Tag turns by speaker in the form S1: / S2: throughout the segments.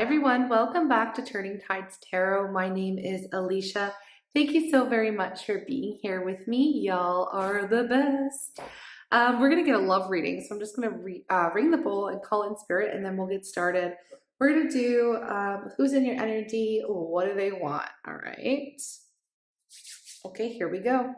S1: everyone, welcome back to Turning Tides Tarot. My name is Alishia. Thank you so very much for being here with me. Y'all are the best. We're going to get a love reading, so I'm just going to ring the bowl and call in spirit, and then we'll get started. We're going to do who's in your energy, what do they want, all right? Okay, here we go.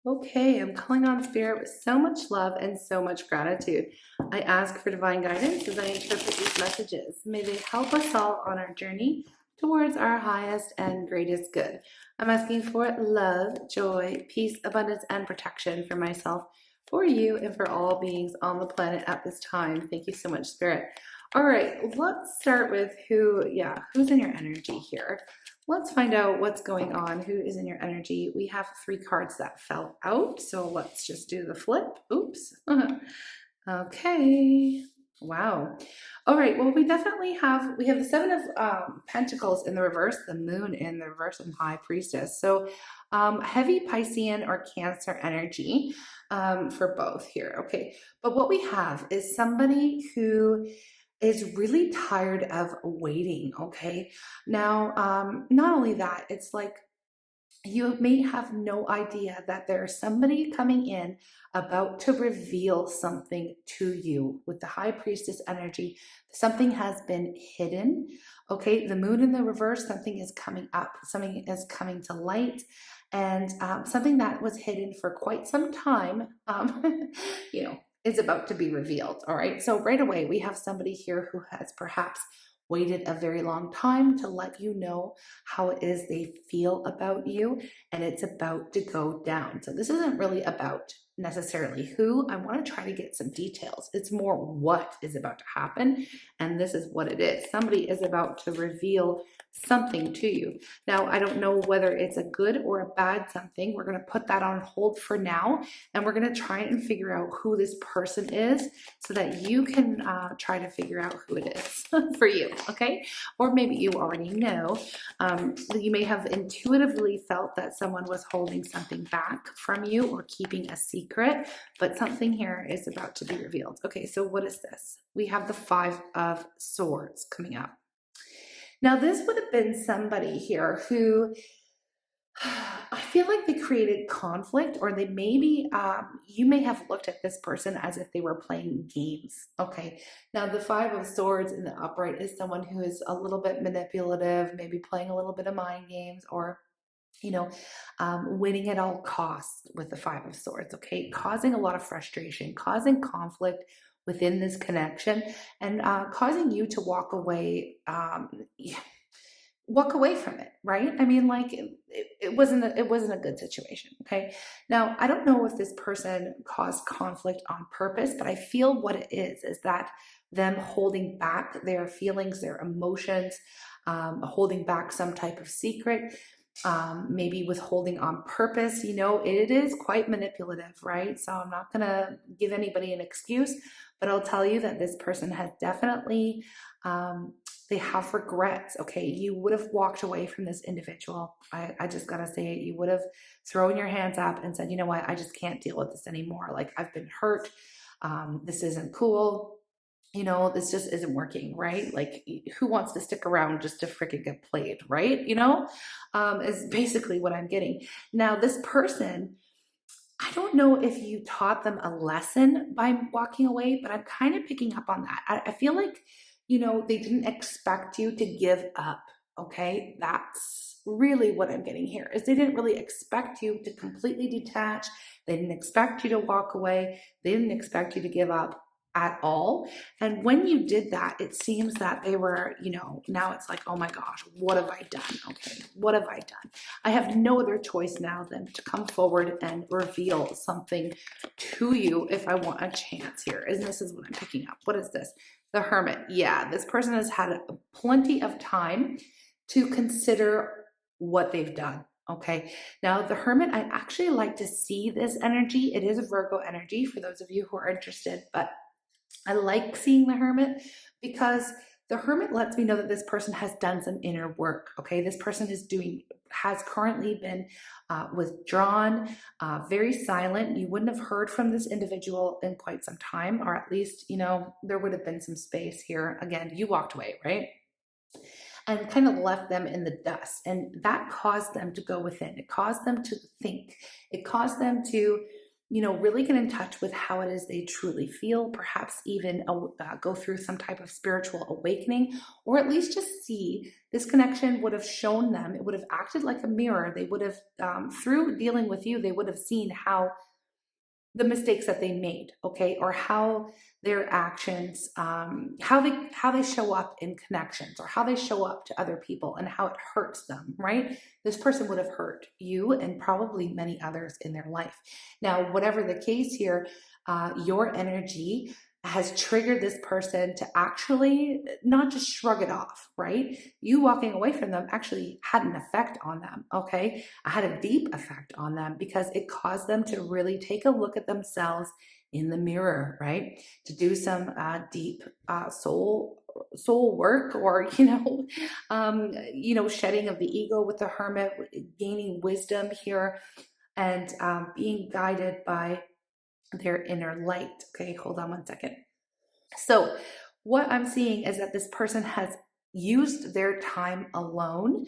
S1: Okay, I'm calling on spirit with so much love and so much gratitude. I ask for divine guidance as I interpret these messages. May they help us all on our journey towards our highest and greatest good. I'm asking for love, joy, peace, abundance, and protection for myself, for you, and for all beings on the planet at this time. Thank you so much, Spirit. All right, let's start with who's in your energy here. Let's find out what's going on. Who is in your energy? We have 3 cards that fell out, so let's just do the flip. Oops. Okay. Wow. All right. Well, we have the 7 of Pentacles in the reverse, the Moon in the reverse, and High Priestess. So heavy Piscean or Cancer energy for both here. Okay. But what we have is somebody who is really tired of waiting. Okay. Now, not only that, it's like you may have no idea that there's somebody coming in about to reveal something to you with the High Priestess energy. Something has been hidden. Okay. The Moon in the reverse, something is coming up, something is coming to light. And something that was hidden for quite some time, is about to be revealed. All right. So right away, we have somebody here who has perhaps waited a very long time to let you know how it is they feel about you, and it's about to go down. So this isn't really about necessarily who. I want to try to get some details. It's more what is about to happen, and this is what it is. Somebody is about to reveal something to you. Now, I don't know whether it's a good or a bad something. We're going to put that on hold for now, and we're going to try and figure out who this person is so that you can try to figure out who it is for you, okay? Or maybe you already know. You may have intuitively felt that someone was holding something back from you or keeping a secret, but something here is about to be revealed. Okay, so what is this? We have the 5 of Swords coming up. Now, this would have been somebody here who I feel like they created conflict, or they maybe, you may have looked at this person as if they were playing games. Okay. Now, the 5 of Swords in the upright is someone who is a little bit manipulative, maybe playing a little bit of mind games, or winning at all costs with the 5 of Swords. Okay. Causing a lot of frustration, causing conflict within this connection, and causing you to walk away from it, right? I mean, like it wasn't a good situation. Okay. Now, I don't know if this person caused conflict on purpose, but I feel what it is that them holding back their feelings, their emotions, holding back some type of secret, maybe withholding on purpose. It is quite manipulative, right? So I'm not going to give anybody an excuse, but I'll tell you that this person has definitely, they have regrets. Okay. You would have walked away from this individual. I just got to say it. You would have thrown your hands up and said, you know what? I just can't deal with this anymore. Like, I've been hurt. This isn't cool. This just isn't working, right? Like, who wants to stick around just to freaking get played, right? Is basically what I'm getting. Now, this person, I don't know if you taught them a lesson by walking away, but I'm kind of picking up on that. I feel like, they didn't expect you to give up. Okay. That's really what I'm getting here, is they didn't really expect you to completely detach. They didn't expect you to walk away. They didn't expect you to give up at all. And when you did that, it seems that they were, now it's like, oh my gosh, what have I done? Okay, what have I done? I have no other choice now than to come forward and reveal something to you if I want a chance here. And this is what I'm picking up. What is this? The Hermit. Yeah, this person has had plenty of time to consider what they've done. Okay. Now, the Hermit, I actually like to see this energy. It is a Virgo energy for those of you who are interested, but I like seeing the Hermit because the Hermit lets me know that this person has done some inner work. Okay. This person has currently been withdrawn, very silent. You wouldn't have heard from this individual in quite some time, or at least, there would have been some space here. Again, you walked away, right? And kind of left them in the dust. And that caused them to go within. It caused them to think. It caused them to, really get in touch with how it is they truly feel, perhaps even go through some type of spiritual awakening, or at least just see this connection would have shown them, it would have acted like a mirror. They would have, through dealing with you, they would have seen how the mistakes that they made, okay, or how their actions, how they show up in connections, or how they show up to other people, and how it hurts them, right? This person would have hurt you and probably many others in their life. Now, whatever the case here, your energy has triggered this person to actually not just shrug it off, right? You walking away from them actually had an effect on them, okay? It had a deep effect on them because it caused them to really take a look at themselves in the mirror, right? To do some deep soul work, or shedding of the ego with the Hermit, gaining wisdom here, and being guided by their inner light. Okay, hold on one second. So what I'm seeing is that this person has used their time alone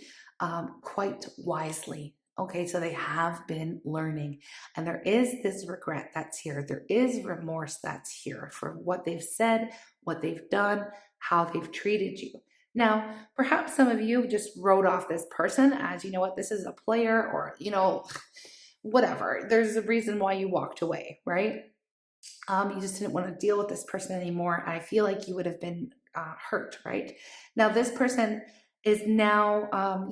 S1: quite wisely. Okay, so they have been learning, and there is this regret that's here. There is remorse that's here for what they've said, what they've done, how they've treated you. Now, perhaps some of you just wrote off this person as, what, this is a player, or, whatever. There's a reason why you walked away, right? You just didn't want to deal with this person anymore. I feel like you would have been hurt, right? Now, this person is now,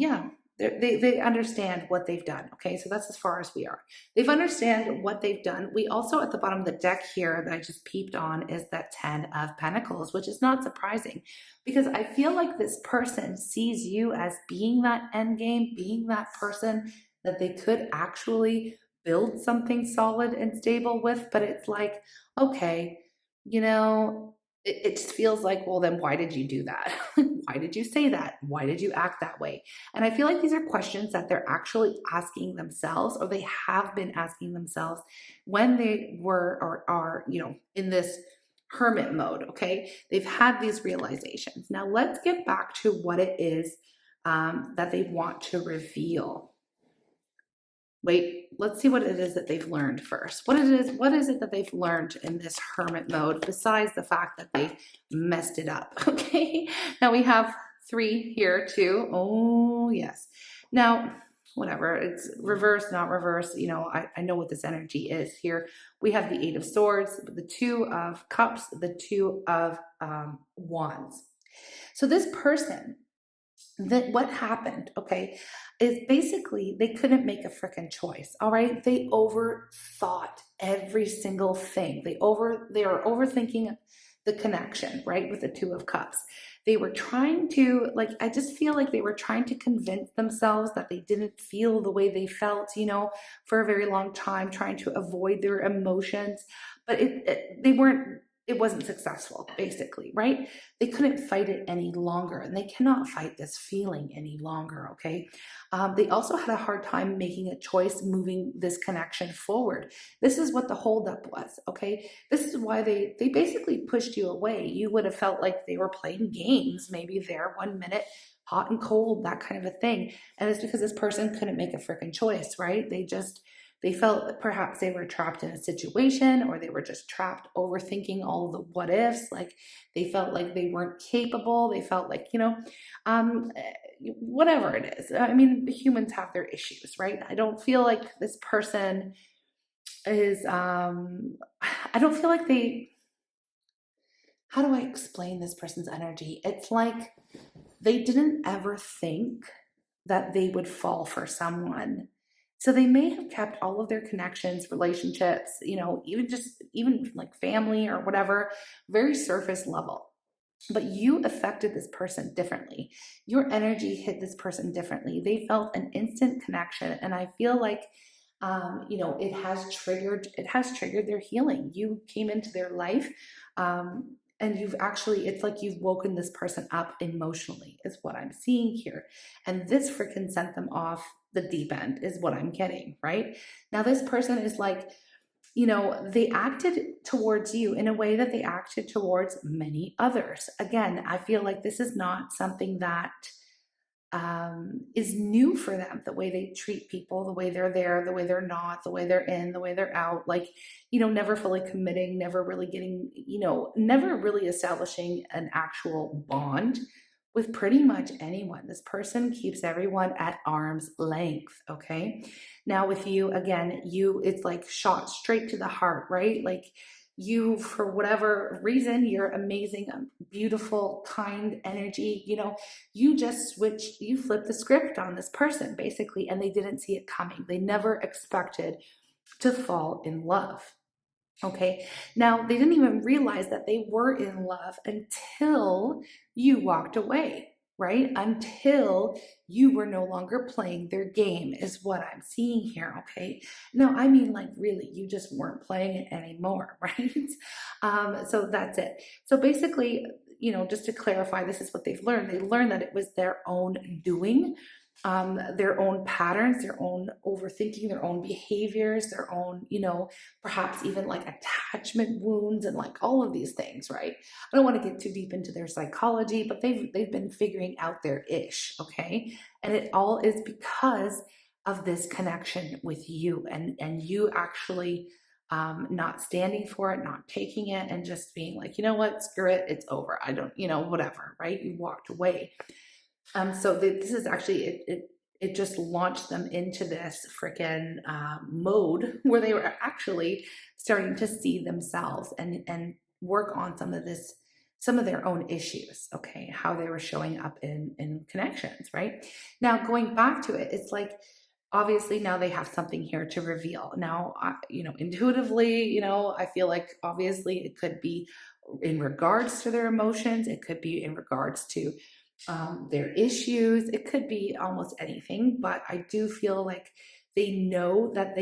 S1: they understand what they've done. Okay, so that's as far as we are. They've understand what they've done. We also, at the bottom of the deck here that I just peeped on, is that 10 of Pentacles, which is not surprising because I feel like this person sees you as being that end game, being that person that they could actually build something solid and stable with. But it's like, okay, it just feels like, well, then why did you do that? Why did you say that? Why did you act that way? And I feel like these are questions that they're actually asking themselves, or they have been asking themselves when they were or are, in this Hermit mode. Okay, they've had these realizations. Now let's get back to what it is that they want to reveal. Wait, let's see what it is that they've learned first. What is it that they've learned in this Hermit mode, besides the fact that they messed it up? Okay, now we have 3 here too. Oh, yes. Now, whatever, it's reverse, not reverse. I know what this energy is here. We have the 8 of Swords, the 2 of Cups, the 2 of Wands. So this person, that what happened, okay, is basically they couldn't make a freaking choice. All right, they overthought every single thing. They are overthinking the connection, right, with the 2 of Cups. They were trying to, I just feel like they were trying to convince themselves that they didn't feel the way they felt, for a very long time, trying to avoid their emotions, but it wasn't successful, basically, right? They couldn't fight it any longer, and they cannot fight this feeling any longer, okay? They also had a hard time making a choice, moving this connection forward. This is what the holdup was, okay? This is why they basically pushed you away. You would have felt like they were playing games, maybe there 1 minute, hot and cold, that kind of a thing. And it's because this person couldn't make a freaking choice, right? They felt that perhaps they were trapped in a situation, or they were just trapped overthinking all the what ifs. Like they felt like they weren't capable. They felt like, whatever it is. I mean, humans have their issues, right? I don't feel like this person is, I don't feel like how do I explain this person's energy? It's like they didn't ever think that they would fall for someone. So they may have kept all of their connections, relationships, even like family or whatever, very surface level. but you affected this person differently. Your energy hit this person differently. They felt an instant connection. And I feel like, it has triggered their healing. You came into their life, and it's like you've woken this person up emotionally, is what I'm seeing here. And this freaking sent them off the deep end, is what I'm getting, right? Now, this person is like, they acted towards you in a way that they acted towards many others. Again, I feel like this is not something that is new for them. The way they treat people, the way they're there, the way they're not, the way they're in, the way they're out, like, never fully committing, never really getting, never really establishing an actual bond with pretty much anyone. This person keeps everyone at arm's length. Okay. Now with you, again, it's like shot straight to the heart, right? Like, you, for whatever reason, you're amazing, beautiful, kind energy, you just you flipped the script on this person basically, and they didn't see it coming. They never expected to fall in love. Okay. Now, they didn't even realize that they were in love until you walked away, right? Until you were no longer playing their game, is what I'm seeing here. Okay. Now, I mean, like, really, you just weren't playing it anymore, right? So that's it. So basically, just to clarify, this is what they've learned. They learned that it was their own doing, their own patterns, their own overthinking, their own behaviors, their own, perhaps even like attachment wounds and like all of these things, right? I don't want to get too deep into their psychology, but they've been figuring out their ish, okay? And it all is because of this connection with you, and you actually not standing for it, not taking it, and just being like, you know what, screw it, it's over. I don't, whatever, right? You walked away. So this is actually, it just launched them into this freaking mode where they were actually starting to see themselves and work on some of their own issues, okay, how they were showing up in connections, right? Now, going back to it, it's like, obviously now they have something here to reveal. Now, intuitively, I feel like obviously it could be in regards to their emotions. It could be in regards to their issues. It could be almost anything, but I do feel like they know that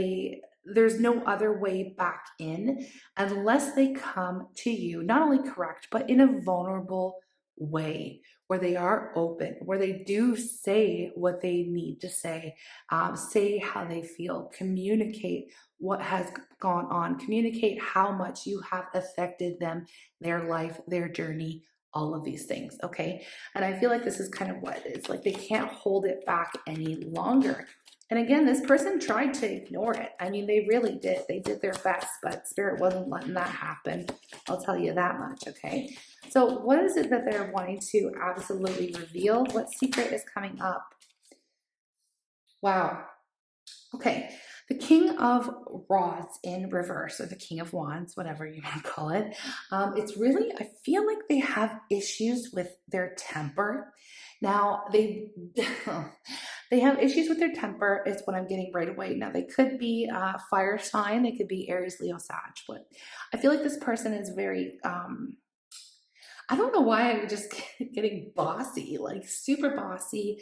S1: there's no other way back in unless they come to you, not only correct, but in a vulnerable way where they are open, where they do say what they need to say how they feel, communicate what has gone on, communicate how much you have affected them, their life, their journey, all of these things. Okay. And I feel like this is kind of what it's like. They can't hold it back any longer. And again, this person tried to ignore it. I mean, they really did. They did their best, but Spirit wasn't letting that happen. I'll tell you that much. Okay. So what is it that they're wanting to absolutely reveal? What secret is coming up? Wow. Okay. The King of Rods in reverse, or the King of Wands, whatever you want to call it. It's really, I feel like they have issues with their temper. Now, they have issues with their temper, is what I'm getting right away. Now, they could be fire sign. They could be Aries, Leo, Sag. But I feel like this person is very, I don't know why I'm just getting bossy, like super bossy,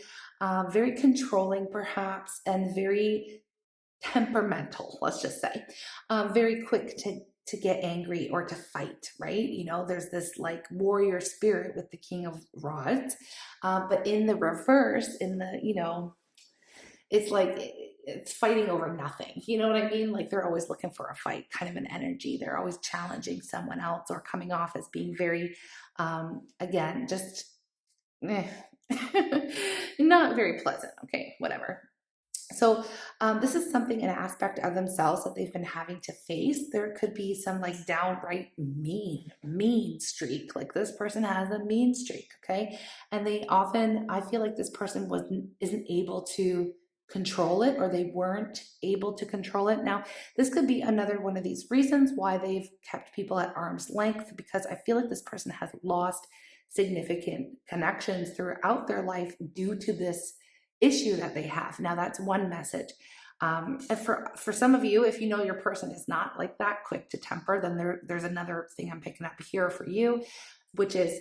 S1: very controlling perhaps, and very temperamental, let's just say, very quick to get angry or to fight, right? There's this like warrior spirit with the King of Rods, but in the reverse, it's like it's fighting over nothing. You know what I mean? Like, they're always looking for a fight, kind of an energy. They're always challenging someone else or coming off as being very, again, just not very pleasant. Okay, whatever. So this is something, an aspect of themselves that they've been having to face. There could be some like downright mean streak. Like, this person has a mean streak, okay? And I feel like this person isn't able to control it, or they weren't able to control it. Now, this could be another one of these reasons why they've kept people at arm's length, because I feel like this person has lost significant connections throughout their life due to this issue that they have. Now, that's one message. And for some of you, if your person is not like that quick to temper, then there's another thing I'm picking up here for you, which is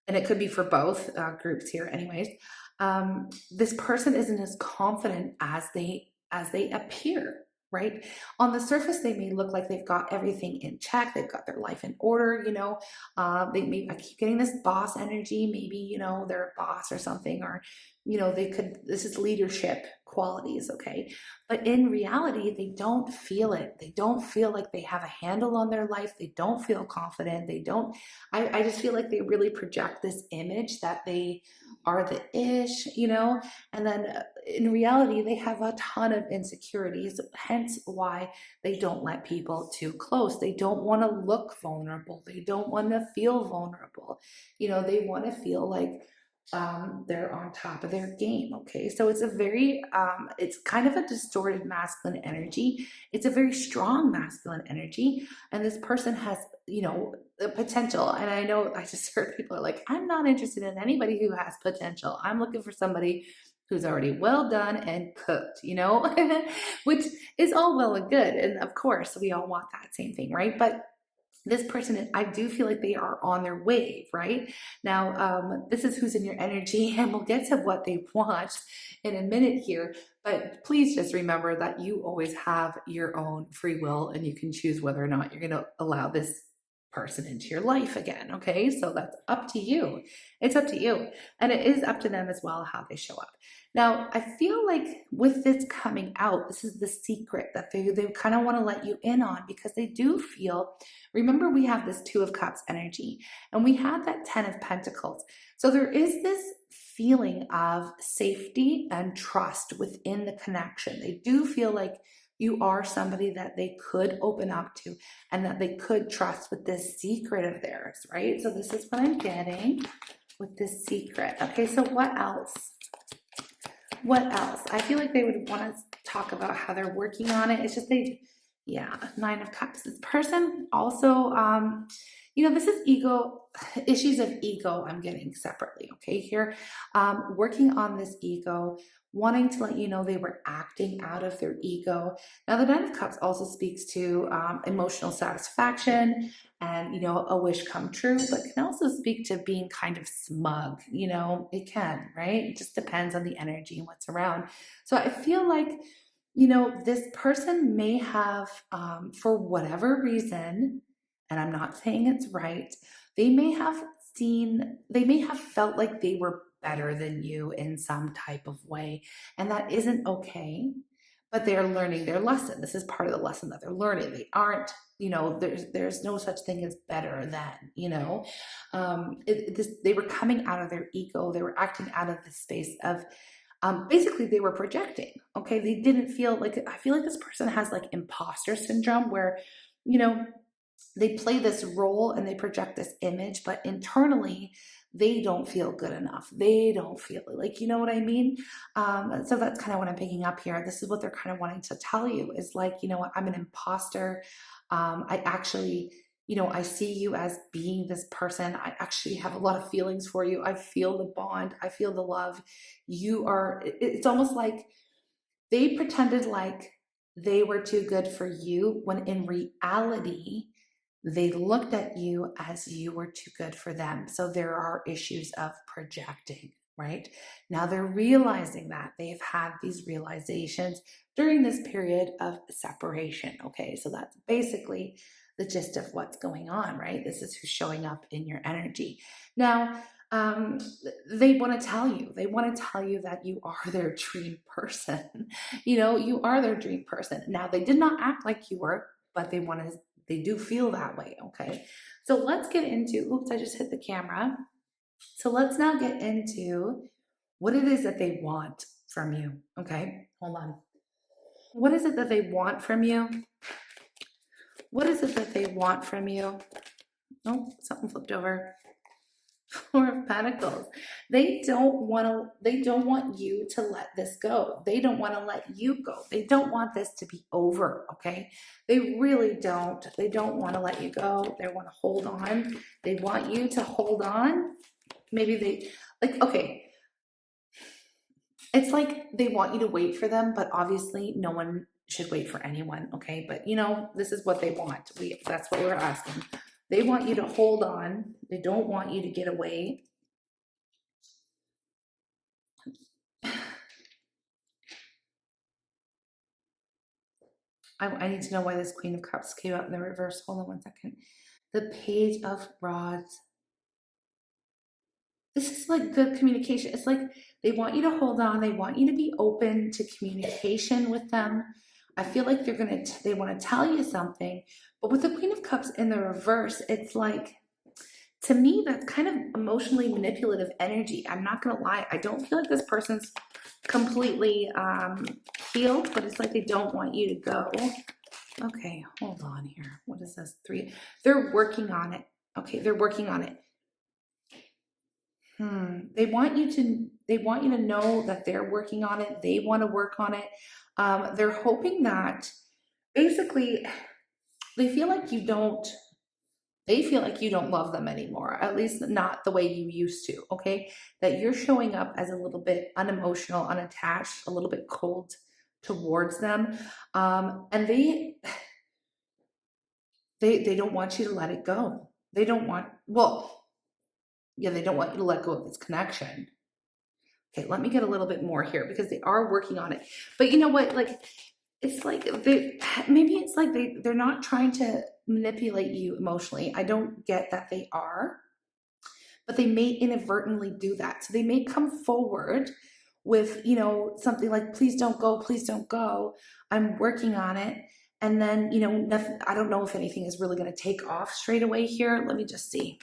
S1: and it could be for both groups here anyways, this person isn't as confident as they appear, right? On the surface, they may look like they've got everything in check, they've got their life in order, you know. They may, I keep getting this boss energy, maybe, you know, they're a boss or something, or, you know, this is leadership qualities, okay? But in reality, they don't feel it. They don't feel like they have a handle on their life. They don't feel confident. They don't, I just feel like they really project this image that they are the ish, you know, and then in reality, they have a ton of insecurities, hence why they don't let people too close. They don't want to look vulnerable. They don't want to feel vulnerable. You know, they want to feel like they're on top of their game. Okay. So it's a very, it's kind of a distorted masculine energy. It's a very strong masculine energy. And this person has, you know, the potential. And I know I just heard people are like, I'm not interested in anybody who has potential. I'm looking for somebody who's already well done and cooked, you know, which is all well and good. And of course, we all want that same thing, right? But this person, I do feel like they are on their wave, right? Now, this is who's in your energy, and we'll get to what they want in a minute here. But please just remember that you always have your own free will, and you can choose whether or not you're going to allow this person into your life again, okay? So that's up to you. It's up to you. And it is up to them as well how they show up. Now, I feel like with this coming out, this is the secret that they kind of want to let you in on, because they do feel, remember we have this Two of Cups energy and we had that Ten of Pentacles. So there is this feeling of safety and trust within the connection. They do feel like you are somebody that they could open up to and that they could trust with this secret of theirs, right? So this is what I'm getting with this secret. Okay, so what else? What else? I feel like they would want to talk about how they're working on it. It's just yeah, Nine of Cups. This person also, you know, this is ego, issues of ego I'm getting separately, okay, here. Working on this ego, wanting to let you know they were acting out of their ego. Now, the Nine of Cups also speaks to emotional satisfaction and, you know, a wish come true, but can also speak to being kind of smug, you know, it can, right? It just depends on the energy and what's around. So I feel like, you know, this person may have, for whatever reason, and I'm not saying it's right, they may have felt like they were better than you in some type of way. And that isn't okay, but they're learning their lesson. This is part of the lesson that they're learning. They aren't, you know, there's no such thing as better than, you know. They were coming out of their ego. They were acting out of the space of, basically they were projecting. Okay. They didn't feel like, I feel like this person has like imposter syndrome where, you know, they play this role and they project this image, but internally they don't feel good enough. They don't feel like, you know what I mean? So that's kind of what I'm picking up here. This is what they're kind of wanting to tell you is like, you know what, I'm an imposter. I actually, you know, I see you as being this person. I actually have a lot of feelings for you. I feel the bond. I feel the love. It's almost like they pretended like they were too good for you when in reality, they looked at you as you were too good for them. So there are issues of projecting, right? Now they're realizing that they've had these realizations during this period of separation. Okay, so that's basically the gist of what's going on, right? This is who's showing up in your energy. Now, they want to tell you that you are their dream person. You know, you are their dream person. Now, they did not act like you were, but they do feel that way, okay? So let's get into, oops, I just hit the camera. So let's now get into what it is that they want from you, okay? Hold on. What is it that they want from you? What is it that they want from you? Oh, something flipped over. Four of Pentacles. They don't want you to let this go. They don't want to let you go. They don't want this to be over, okay? They really don't. They don't want to let you go. They want to hold on. They want you to hold on. Maybe okay. It's like they want you to wait for them, but obviously no one should wait for anyone, okay? But you know, this is what they want. That's what we're asking. They want you to hold on. They don't want you to get away. I need to know why this Queen of Cups came out in the reverse. Hold on one second. The Page of Rods. This is like good communication. It's like they want you to hold on. They want you to be open to communication with them. I feel like they want to tell you something. But with the Queen of Cups in the reverse, it's like, to me, that's kind of emotionally manipulative energy. I'm not going to lie. I don't feel like this person's completely healed, but it's like they don't want you to go. Okay, hold on here. What is this? 3. They're working on it. Okay, they're working on it. They want you to know that they're working on it. They want to work on it. They're hoping that basically they feel like you don't love them anymore, at least not the way you used to, okay? That you're showing up as a little bit unemotional, unattached, a little bit cold towards them. And they don't want you to let it go. They don't want you to let go of this connection. Okay, let me get a little bit more here because they are working on it. But you know what? Like, it's like they're not trying to manipulate you emotionally. I don't get that they are, but they may inadvertently do that. So they may come forward with, something like, please don't go, please don't go. I'm working on it. And then, nothing, I don't know if anything is really going to take off straight away here. Let me just see.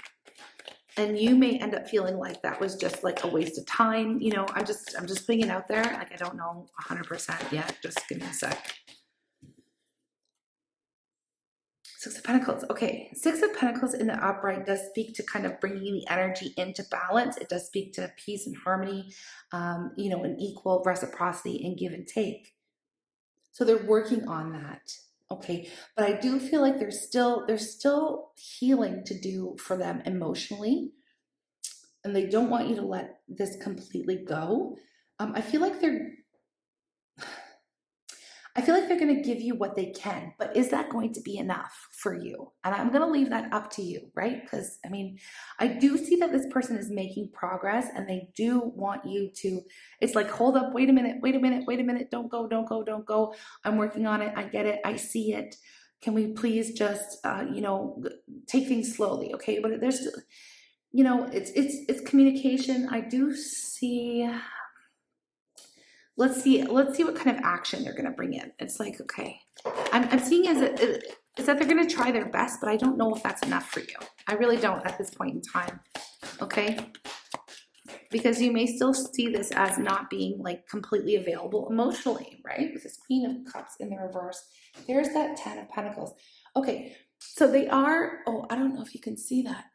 S1: And you may end up feeling like that was just like a waste of time. I'm just putting it out there. Like, I don't know 100% yet. Just give me a sec. 6 of Pentacles. Okay. 6 of Pentacles in the upright does speak to kind of bringing the energy into balance. It does speak to peace and harmony, an equal reciprocity and give and take. So they're working on that. Okay. But I do feel like there's still healing to do for them emotionally. And they don't want you to let this completely go. I feel like they're going to give you what they can, but is that going to be enough for you? And I'm going to leave that up to you, right? Because I do see that this person is making progress and they do want you to, it's like, hold up, wait a minute, don't go. I'm working on it. I get it. I see it. Can we please just, take things slowly. Okay. But there's, it's communication. I do see, let's see what kind of action they're going to bring in. It's like, okay, I'm seeing is that they're going to try their best, but I don't know if that's enough for you. I really don't at this point in time. Okay. Because you may still see this as not being like completely available emotionally, right? With this Queen of Cups in the reverse, there's that 10 of Pentacles. Okay. So they are, I don't know if you can see that.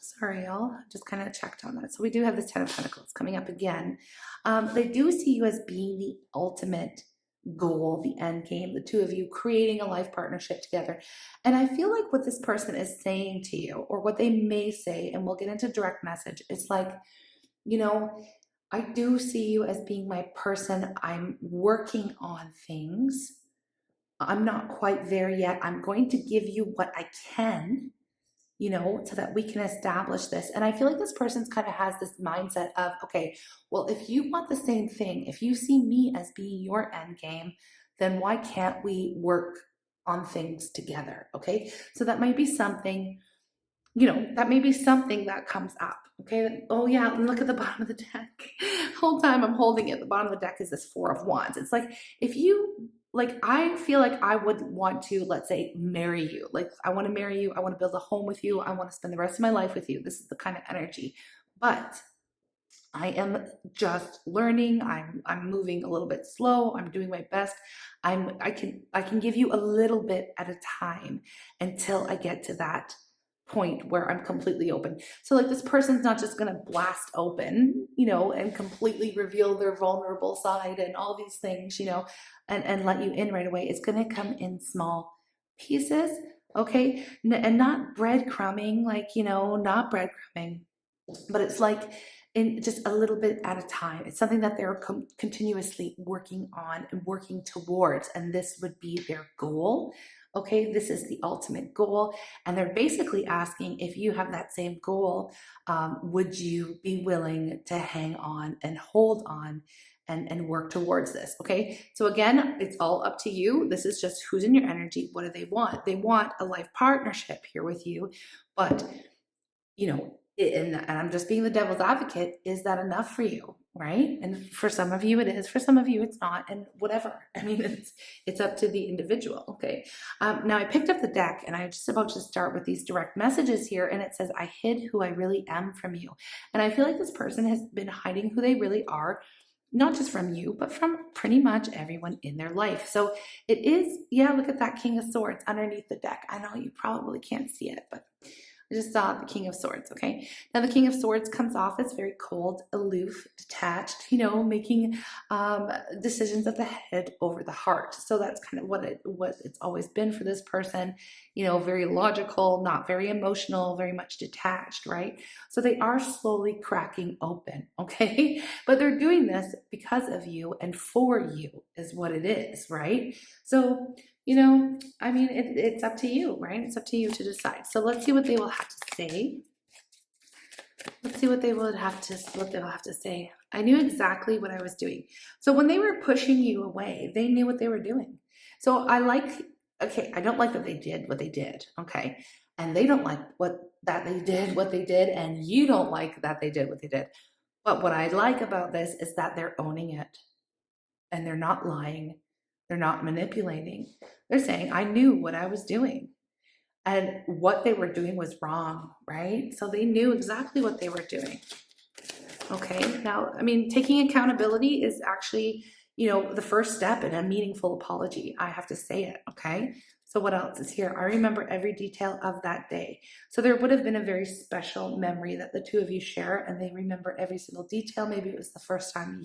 S1: Sorry, y'all. Just kind of checked on that. So we do have this 10 of Pentacles coming up again. They do see you as being the ultimate goal, the end game, the two of you creating a life partnership together. And I feel like what this person is saying to you, or what they may say, and we'll get into direct message, it's like, I do see you as being my person. I'm working on things. I'm not quite there yet. I'm going to give you what I can, so that we can establish this. And I feel like this person's kind of has this mindset of, okay, well, if you want the same thing, if you see me as being your end game, then why can't we work on things together? Okay. So that might be something, that comes up. Okay. Oh yeah. Look at the bottom of the deck. Whole time I'm holding it. The bottom of the deck is this 4 of Wands. It's like, if you, I feel like I would want to, let's say, marry you. Like, I want to marry you. I want to build a home with you. I want to spend the rest of my life with you. This is the kind of energy. But I am just learning. I'm moving a little bit slow. I'm doing my best. I can give you a little bit at a time until I get to that point where I'm completely open. So like, this person's not just going to blast open, and completely reveal their vulnerable side and all these things, and let you in right away. It's going to come in small pieces. Okay. And not breadcrumbing, not breadcrumbing, but it's like in just a little bit at a time. It's something that they're continuously working on and working towards. And this would be their goal. Okay, this is the ultimate goal. And they're basically asking, if you have that same goal, would you be willing to hang on and hold on and work towards this. Okay. So again, it's all up to you. This is just who's in your energy. What do they want? They want a life partnership here with you. But, you know, and I'm just being the devil's advocate. Is that enough for you? Right. And for some of you it is, for some of you it's not, and whatever. I mean, it's up to the individual. Okay. Now I picked up the deck and I'm just about to start with these direct messages here. And it says, I hid who I really am from you. And I feel like this person has been hiding who they really are, not just from you, but from pretty much everyone in their life. So it is, yeah, look at that King of Swords underneath the deck. I know you probably can't see it, but I just saw the King of Swords, okay? Now the King of Swords comes off as very cold, aloof, detached, you know, making decisions at the head over the heart. So that's kind of what it's always been for this person, you know, very logical, not very emotional, very much detached, right? So they are slowly cracking open, okay? But they're doing this because of you and for you is what it is, right? So, you know, I mean, it's up to you, right? It's up to you to decide. So let's see what they will have to say. Let's see what they will have to say. I knew exactly what I was doing. So when they were pushing you away, they knew what they were doing. So I don't like that they did what they did, okay? And they don't like what they did, and you don't like that they did what they did. But what I like about this is that they're owning it, and they're not lying. They're not manipulating. They're saying, I knew what I was doing, and what they were doing was wrong, right? So they knew exactly what they were doing. Okay. Now, I mean, taking accountability is actually, you know, the first step in a meaningful apology. I have to say it. Okay. So what else is here? I remember every detail of that day. So there would have been a very special memory that the two of you share, and they remember every single detail. Maybe it was the first time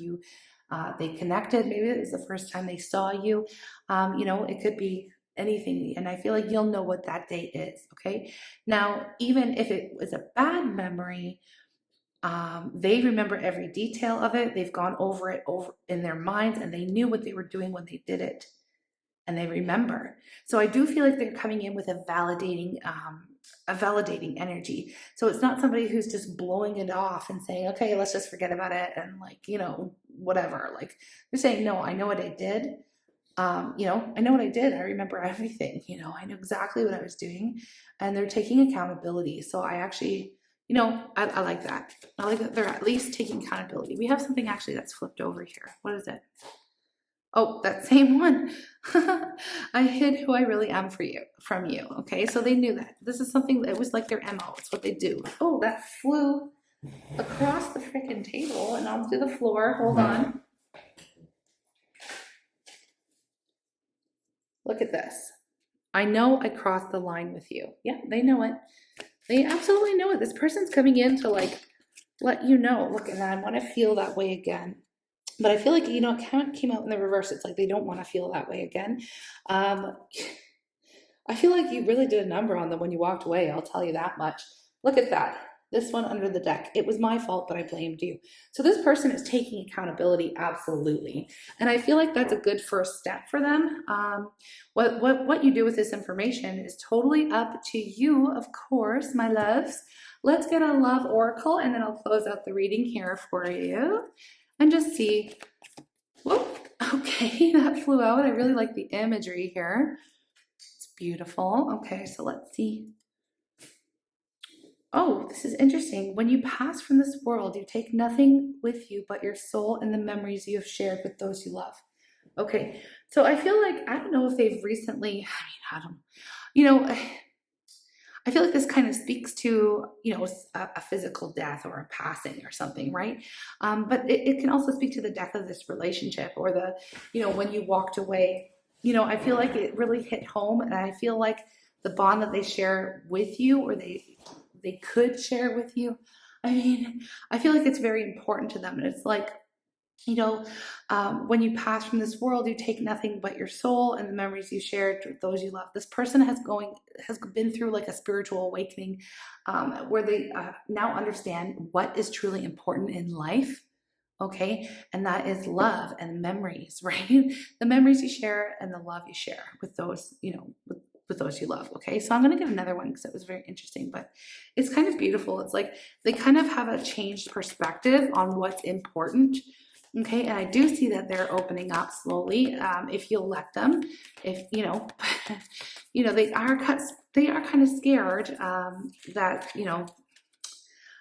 S1: they connected. Maybe it was the first time they saw you. You know, it could be anything. And I feel like you'll know what that day is. Okay. Now, even if it was a bad memory, they remember every detail of it. They've gone over it in their minds, and they knew what they were doing when they did it, and they remember. So I do feel like they're coming in with a validating energy. So it's not somebody who's just blowing it off and saying, okay, let's just forget about it. And like, you know, whatever, like they're saying, no, I know what I did. You know, I know what I did. I remember everything, you know, I knew exactly what I was doing, and they're taking accountability. So I actually, you know, I like that. I like that they're at least taking accountability. We have something actually that's flipped over here. What is it? Oh, that same one. I hid who I really am from you. Okay, so they knew that. This is something that was like their MO. It's what they do. Oh, that flew across the freaking table and onto the floor. Hold on. Look at this. I know I crossed the line with you. Yeah, they know it. They absolutely know it. This person's coming in to like let you know. Look, and I want to feel that way again. But I feel like, you know, it kind of came out in the reverse. It's like they don't want to feel that way again. I feel like you really did a number on them when you walked away. I'll tell you that much. Look at that. This one under the deck. It was my fault, but I blamed you. So this person is taking accountability, absolutely. And I feel like that's a good first step for them. What you do with this information is totally up to you, of course, my loves. Let's get a love oracle, and then I'll close out the reading here for you. And just see, whoa, okay, that flew out. I really like the imagery here. It's beautiful. Okay, so let's see. Oh, this is interesting. When you pass from this world, you take nothing with you but your soul and the memories you have shared with those you love. Okay, so I feel like, I don't know if they've recently, you know, I feel like this kind of speaks to, you know, a physical death or a passing or something, right? But it can also speak to the death of this relationship, or the, you know, when you walked away. You know, I feel like it really hit home, and I feel like the bond that they share with you, or they could share with you, I mean, I feel like it's very important to them. And it's like, you know, when you pass from this world, you take nothing but your soul and the memories you shared with those you love. This person has been through like a spiritual awakening, where they now understand what is truly important in life. Okay. And that is love and memories, right? The memories you share and the love you share with those, you know, with those you love. Okay. So I'm going to get another one because it was very interesting, but it's kind of beautiful. It's like they kind of have a changed perspective on what's important. Okay, and I do see that they're opening up slowly, if you'll let them. If you know, you know, they are kind of scared, that, you know,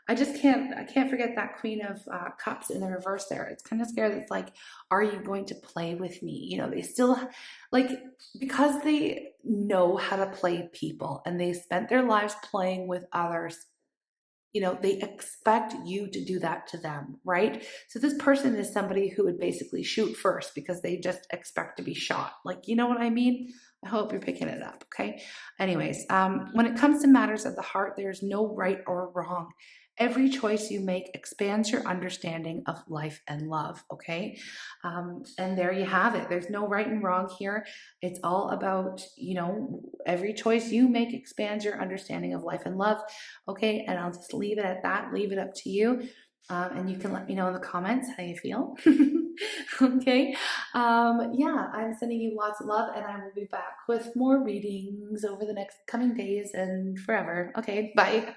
S1: I can't forget that Queen of Cups in the reverse there. It's kind of scared. It's like, are you going to play with me? You know, they still, like, because they know how to play people and they spent their lives playing with others, you know, they expect you to do that to them, right? So this person is somebody who would basically shoot first because they just expect to be shot. Like, you know what I mean? I hope you're picking it up, okay? Anyways, when it comes to matters of the heart, there's no right or wrong. Every choice you make expands your understanding of life and love, okay? And there you have it. There's no right and wrong here. It's all about, you know, every choice you make expands your understanding of life and love. Okay, and I'll just leave it at that, leave it up to you. And you can let me know in the comments how you feel. Okay, yeah, I'm sending you lots of love, and I will be back with more readings over the next coming days and forever. Okay, bye.